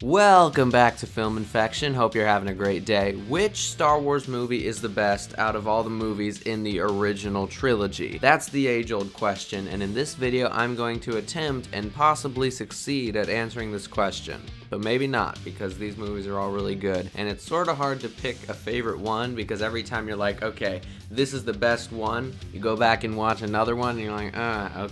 Welcome back to Film Infection. Hope you're having a great day. Which Star Wars movie is the best out of all the movies in the original trilogy? That's the age-old question, and in this video I'm going to attempt and possibly succeed at answering this question. But maybe not, because these movies are all really good, and it's sort of hard to pick a favorite one, because every time you're like, okay, this is the best one, you go back and watch another one, and you're like,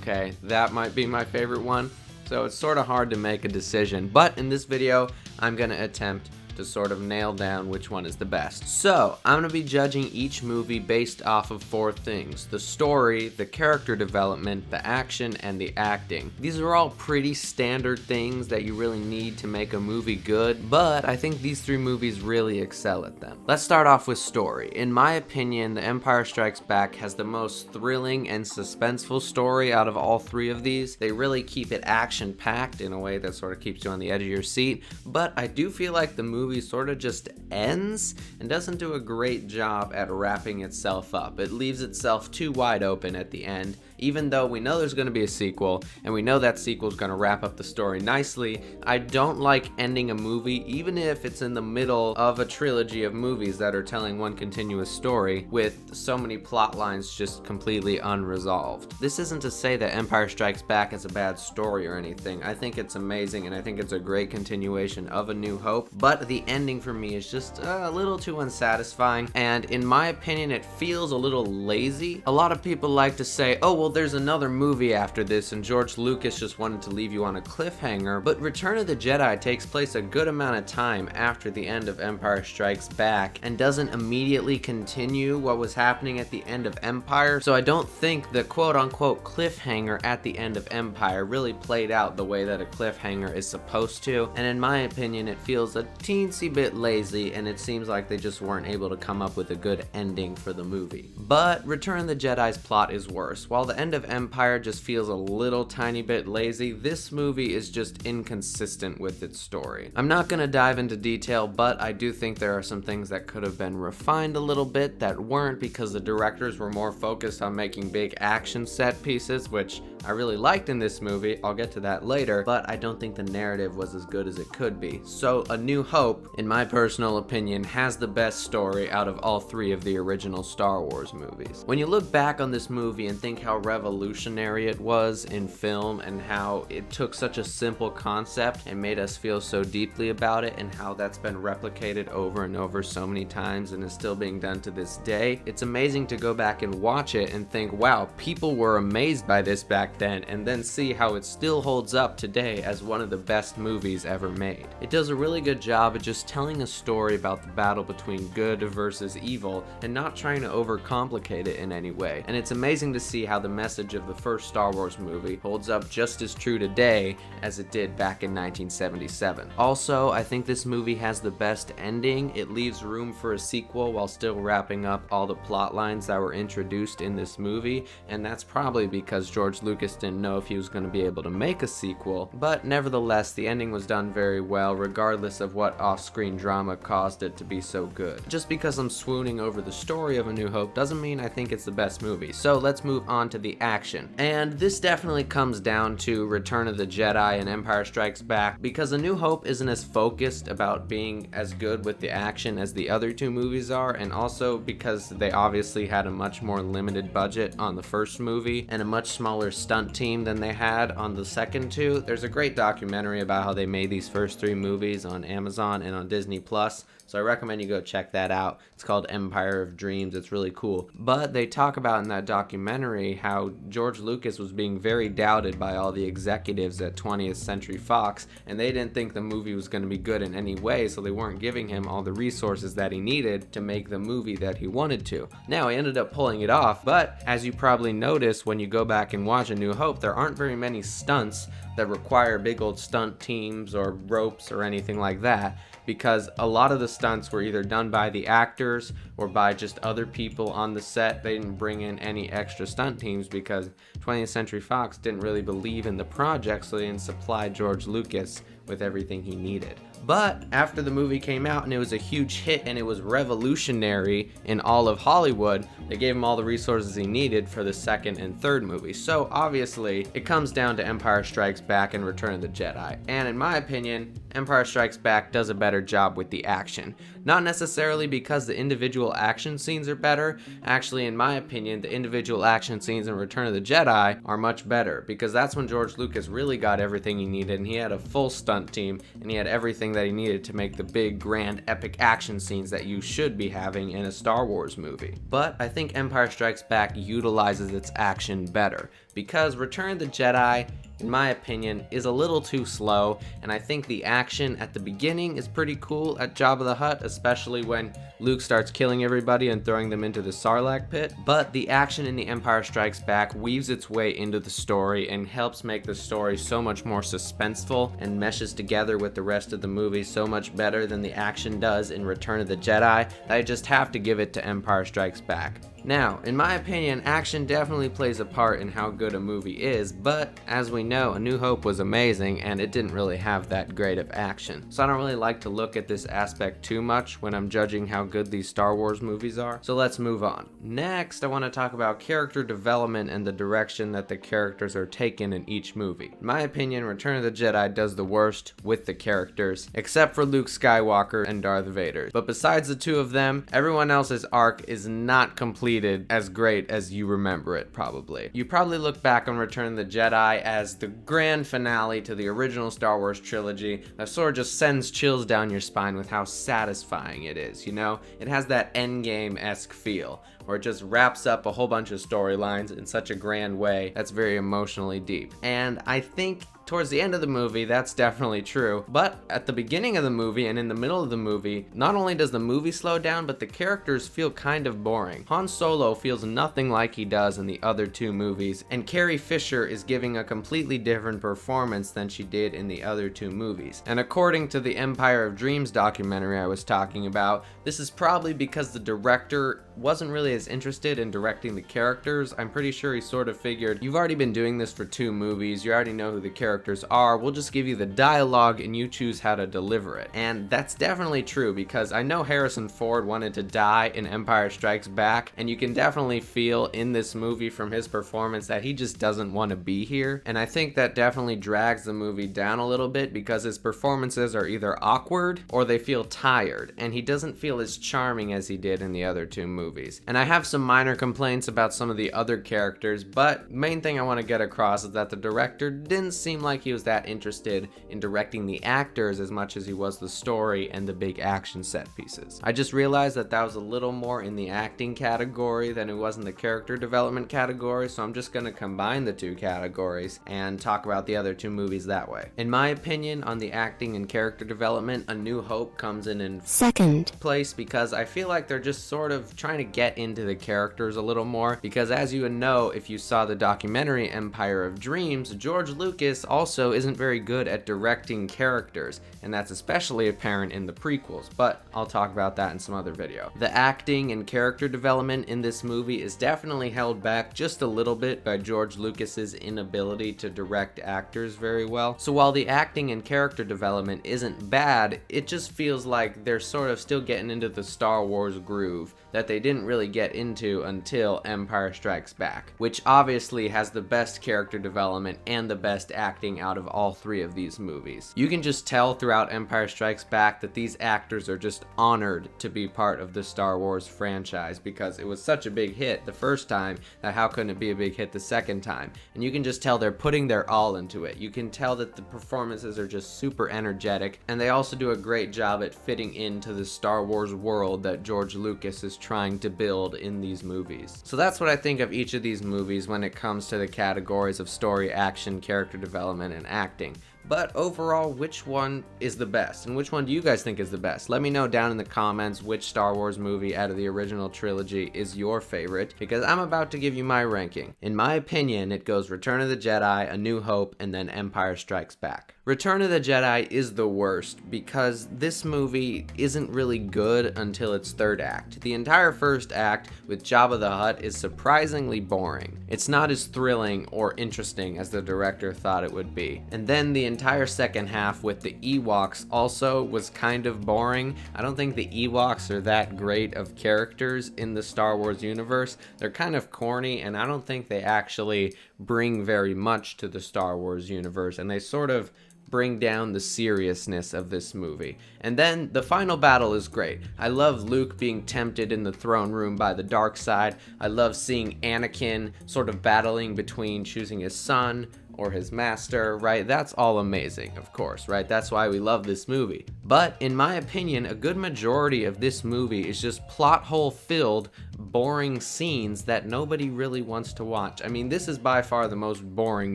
okay, that might be my favorite one. So it's sort of hard to make a decision, but in this video, I'm going to attempt to sort of nail down which one is the best. So, I'm going to be judging each movie based off of 4 things: the story, the character development, the action, and the acting. These are all pretty standard things that you really need to make a movie good, but I think these 3 movies really excel at them. Let's start off with story. In my opinion, The Empire Strikes Back has the most thrilling and suspenseful story out of all 3 of these. They really keep it action-packed in a way that sort of keeps you on the edge of your seat, but I do feel like the movie sort of just ends and doesn't do a great job at wrapping itself up. It leaves itself too wide open at the end, even though we know there's going to be a sequel and we know that sequel is going to wrap up the story nicely. I don't like ending a movie, even if it's in the middle of a trilogy of movies that are telling one continuous story, with so many plot lines just completely unresolved. This isn't to say that Empire Strikes Back is a bad story or anything. I think it's amazing and I think it's a great continuation of A New Hope, but the ending for me is just a little too unsatisfying, and in my opinion it feels a little lazy. A lot of people like to say, oh well, there's another movie after this and George Lucas just wanted to leave you on a cliffhanger, but Return of the Jedi takes place a good amount of time after the end of Empire Strikes Back and doesn't immediately continue what was happening at the end of Empire, so I don't think the quote-unquote cliffhanger at the end of Empire really played out the way that a cliffhanger is supposed to, and in my opinion it feels a teensy bit lazy, and it seems like they just weren't able to come up with a good ending for the movie. But Return of the Jedi's plot is worse. While the end of Empire just feels a little tiny bit lazy, this movie is just inconsistent with its story. I'm not gonna dive into detail, but I do think there are some things that could have been refined a little bit that weren't, because the directors were more focused on making big action set pieces, which I really liked in this movie. I'll get to that later, but I don't think the narrative was as good as it could be. So A New Hope, in my personal opinion, has the best story out of all 3 of the original Star Wars movies. When you look back on this movie and think how revolutionary it was in film and how it took such a simple concept and made us feel so deeply about it, and how that's been replicated over and over so many times and is still being done to this day, it's amazing to go back and watch it and think, wow, people were amazed by this back then, and then see how it still holds up today as one of the best movies ever made. It does a really good job at just telling a story about the battle between good versus evil and not trying to overcomplicate it in any way. And it's amazing to see how the message of the first Star Wars movie holds up just as true today as it did back in 1977. Also, I think this movie has the best ending. It leaves room for a sequel while still wrapping up all the plot lines that were introduced in this movie, and that's probably because George Lucas didn't know if he was going to be able to make a sequel, but nevertheless the ending was done very well regardless of what off-screen drama caused it to be so good. Just because I'm swooning over the story of A New Hope doesn't mean I think it's the best movie, so let's move on to the action. And this definitely comes down to Return of the Jedi and Empire Strikes Back, because A New Hope isn't as focused about being as good with the action as the other 2 movies are, and also because they obviously had a much more limited budget on the first movie and a much smaller stunt team than they had on the second 2. There's a great documentary about how they made these first 3 movies on Amazon and on Disney Plus, so I recommend you go check that out. It's called Empire of Dreams. It's really cool. But they talk about in that documentary how George Lucas was being very doubted by all the executives at 20th Century Fox, and they didn't think the movie was going to be good in any way, so they weren't giving him all the resources that he needed to make the movie that he wanted to. Now, he ended up pulling it off, but as you probably noticed when you go back and watch A New Hope, there aren't very many stunts that require big old stunt teams or ropes or anything like that, because a lot of the stunts were either done by the actors or by just other people on the set. They didn't bring in any extra stunt teams because 20th Century Fox didn't really believe in the project, so they didn't supply George Lucas with everything he needed. But after the movie came out and it was a huge hit and it was revolutionary in all of Hollywood, they gave him all the resources he needed for the second and third movie. So obviously, it comes down to Empire Strikes Back and Return of the Jedi. And in my opinion, Empire Strikes Back does a better job with the action. Not necessarily because the individual action scenes are better. Actually, in my opinion, the individual action scenes in Return of the Jedi are much better, because that's when George Lucas really got everything he needed, and he had a full stunt team, and he had everything that he needed to make the big, grand, epic action scenes that you should be having in a Star Wars movie. But I think Empire Strikes Back utilizes its action better, because Return of the Jedi, in my opinion, is a little too slow, and I think the action at the beginning is pretty cool at Jabba the Hutt, especially when Luke starts killing everybody and throwing them into the Sarlacc pit. But the action in The Empire Strikes Back weaves its way into the story and helps make the story so much more suspenseful and meshes together with the rest of the movie so much better than the action does in Return of the Jedi, that I just have to give it to Empire Strikes Back. Now, in my opinion, action definitely plays a part in how good a movie is, but as we know, A New Hope was amazing and it didn't really have that great of action. So I don't really like to look at this aspect too much when I'm judging how good these Star Wars movies are. So let's move on. Next, I want to talk about character development and the direction that the characters are taken in each movie. In my opinion, Return of the Jedi does the worst with the characters, except for Luke Skywalker and Darth Vader. But besides the two of them, everyone else's arc is not completed as great as you remember it, probably. You probably look back on Return of the Jedi as the grand finale to the original Star Wars trilogy that sort of just sends chills down your spine with how satisfying it is, you know? It has that endgame-esque feel, where it just wraps up a whole bunch of storylines in such a grand way that's very emotionally deep. And I think towards the end of the movie, that's definitely true. But at the beginning of the movie and in the middle of the movie, not only does the movie slow down, but the characters feel kind of boring. Han Solo feels nothing like he does in the other two movies, and Carrie Fisher is giving a completely different performance than she did in the other two movies. And according to the Empire of Dreams documentary I was talking about, this is probably because the director wasn't really as interested in directing the characters. I'm pretty sure he sort of figured, you've already been doing this for two movies, you already know who the characters are, we'll just give you the dialogue and you choose how to deliver it. And that's definitely true, because I know Harrison Ford wanted to die in Empire Strikes Back, and you can definitely feel in this movie from his performance that he just doesn't want to be here. And I think that definitely drags the movie down a little bit, because his performances are either awkward or they feel tired, and he doesn't feel as charming as he did in the other two movies. And I have some minor complaints about some of the other characters, but main thing I want to get across is that the director didn't seem like he was that interested in directing the actors as much as he was the story and the big action set pieces. I just realized that that was a little more in the acting category than it was in the character development category, so I'm just going to combine the two categories and talk about the other two movies that way. In my opinion, on the acting and character development, A New Hope comes in second place, because I feel like they're just sort of trying to get into the characters a little more, because as you know, if you saw the documentary Empire of Dreams, George Lucas also isn't very good at directing characters, and that's especially apparent in the prequels, but I'll talk about that in some other video. The acting and character development in this movie is definitely held back just a little bit by George Lucas's inability to direct actors very well. So while the acting and character development isn't bad, it just feels like they're sort of still getting into the Star Wars groove that they didn't really get into until Empire Strikes Back, which obviously has the best character development and the best acting out of all three of these movies. You can just tell throughout Empire Strikes Back that these actors are just honored to be part of the Star Wars franchise, because it was such a big hit the first time that how couldn't it be a big hit the second time? And you can just tell they're putting their all into it. You can tell that the performances are just super energetic, and they also do a great job at fitting into the Star Wars world that George Lucas is trying to build in these movies. So that's what I think of each of these movies when it comes to the categories of story, action, character development, and acting. But overall, which one is the best? And which one do you guys think is the best? Let me know down in the comments which Star Wars movie out of the original trilogy is your favorite, because I'm about to give you my ranking. In my opinion, it goes Return of the Jedi, A New Hope, and then Empire Strikes Back. Return of the Jedi is the worst, because this movie isn't really good until its third act. The entire first act with Jabba the Hutt is surprisingly boring. It's not as thrilling or interesting as the director thought it would be. And then the entire second half with the Ewoks also was kind of boring. I don't think the Ewoks are that great of characters in the Star Wars universe. They're kind of corny, and I don't think they actually bring very much to the Star Wars universe, and they sort of bring down the seriousness of this movie. And then the final battle is great. I love Luke being tempted in the throne room by the dark side. I love seeing Anakin sort of battling between choosing his son or his master, right? That's all amazing, of course, right? That's why we love this movie. But in my opinion, a good majority of this movie is just plot hole filled, boring scenes that nobody really wants to watch. I mean, this is by far the most boring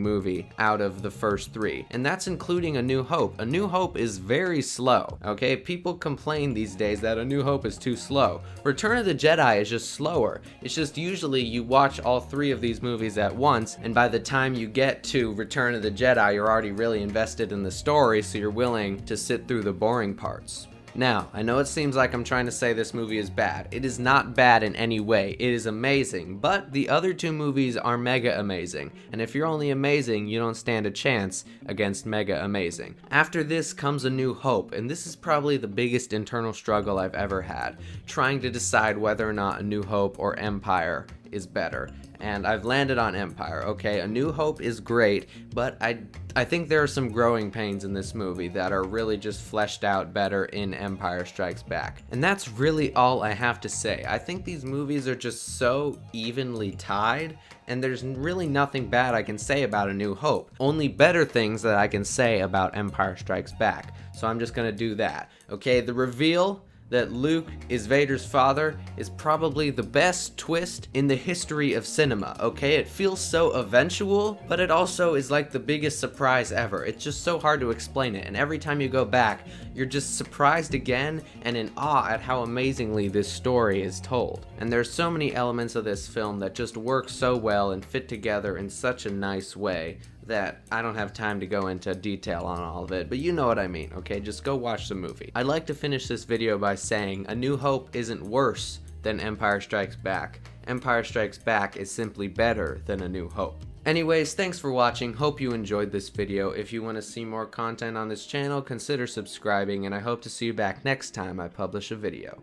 movie out of the first three, and that's including A New Hope. A New Hope is very slow, okay? People complain these days that A New Hope is too slow. Return of the Jedi is just slower. It's just usually you watch all three of these movies at once, and by the time you get to Return of the Jedi, you're already really invested in the story, so you're willing to sit through the boring parts. Now, I know it seems like I'm trying to say this movie is bad. It is not bad in any way. It is amazing, but the other two movies are mega amazing, and if you're only amazing, you don't stand a chance against mega amazing. After this comes A New Hope, and this is probably the biggest internal struggle I've ever had, trying to decide whether or not A New Hope or Empire is better. And I've landed on Empire, okay? A New Hope is great, but I think there are some growing pains in this movie that are really just fleshed out better in Empire Strikes Back. And that's really all I have to say. I think these movies are just so evenly tied, and there's really nothing bad I can say about A New Hope. Only better things that I can say about Empire Strikes Back. So I'm just gonna do that, okay? The reveal that Luke is Vader's father is probably the best twist in the history of cinema, okay? It feels so eventual, but it also is like the biggest surprise ever. It's just so hard to explain it, and every time you go back, you're just surprised again and in awe at how amazingly this story is told. And there's so many elements of this film that just work so well and fit together in such a nice way that I don't have time to go into detail on all of it, but you know what I mean, okay? Just go watch the movie. I'd like to finish this video by saying A New Hope isn't worse than Empire Strikes Back. Empire Strikes Back is simply better than A New Hope. Anyways, thanks for watching. Hope you enjoyed this video. If you want to see more content on this channel, consider subscribing, and I hope to see you back next time I publish a video.